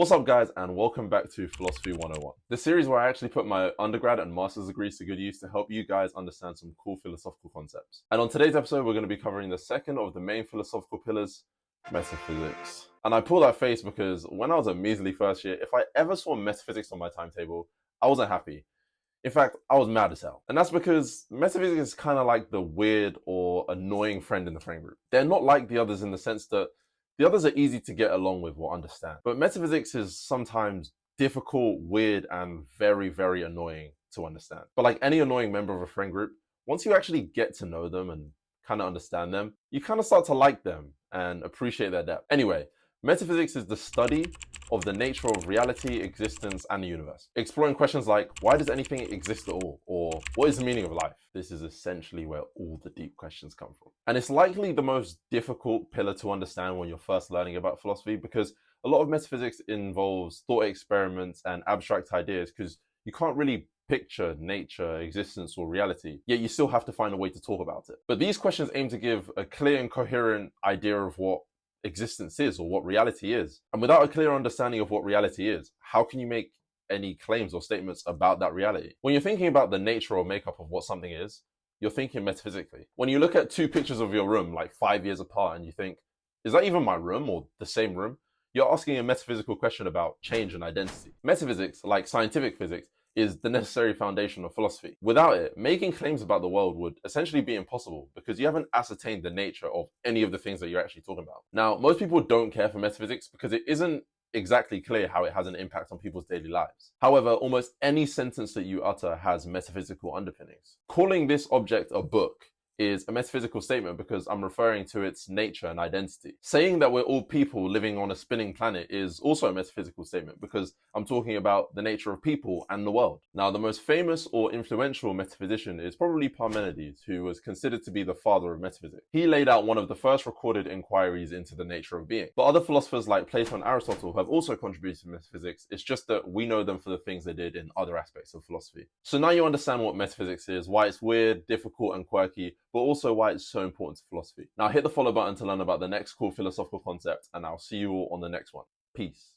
What's up guys, and welcome back to Philosophy 101. This series where I actually put my undergrad and master's degrees to good use to help you guys understand some cool philosophical concepts. And on today's episode, we're going to be covering the second of the main philosophical pillars, metaphysics. And I pull that face because when I was a measly first year, if I ever saw metaphysics on my timetable, I wasn't happy. In fact, I was mad as hell. And that's because metaphysics is kind of like the weird or annoying friend in the friend group. They're not like the others in the sense that the others are easy to get along with or understand. But metaphysics is sometimes difficult, weird, and very, very annoying to understand. But like any annoying member of a friend group, once you actually get to know them and kind of understand them, you kind of start to like them and appreciate their depth. Anyway, metaphysics is the study of the nature of reality, existence, and the universe. Exploring questions like, why does anything exist at all? Or what is the meaning of life? This is essentially where all the deep questions come from. And it's likely the most difficult pillar to understand when you're first learning about philosophy, because a lot of metaphysics involves thought experiments and abstract ideas, because you can't really picture nature, existence, or reality, yet you still have to find a way to talk about it. But these questions aim to give a clear and coherent idea of what existence is or what reality is. And without a clear understanding of what reality is, how can you make any claims or statements about that reality? When you're thinking about the nature or makeup of what something is, you're thinking metaphysically. When you look at two pictures of your room like 5 years apart and you think, is that even my room or the same room? You're asking a metaphysical question about change and identity. Metaphysics, like scientific physics, is the necessary foundation of philosophy. Without it, making claims about the world would essentially be impossible because you haven't ascertained the nature of any of the things that you're actually talking about. Now, most people don't care for metaphysics because it isn't exactly clear how it has an impact on people's daily lives. However, almost any sentence that you utter has metaphysical underpinnings. Calling this object a book is a metaphysical statement because I'm referring to its nature and identity. Saying that we're all people living on a spinning planet is also a metaphysical statement because I'm talking about the nature of people and the world. Now, the most famous or influential metaphysician is probably Parmenides, who was considered to be the father of metaphysics. He laid out one of the first recorded inquiries into the nature of being. But other philosophers like Plato and Aristotle have also contributed to metaphysics. It's just that we know them for the things they did in other aspects of philosophy. So now you understand what metaphysics is, why it's weird, difficult, and quirky, but also why it's so important to philosophy. Now hit the follow button to learn about the next cool philosophical concept, and I'll see you all on the next one. Peace.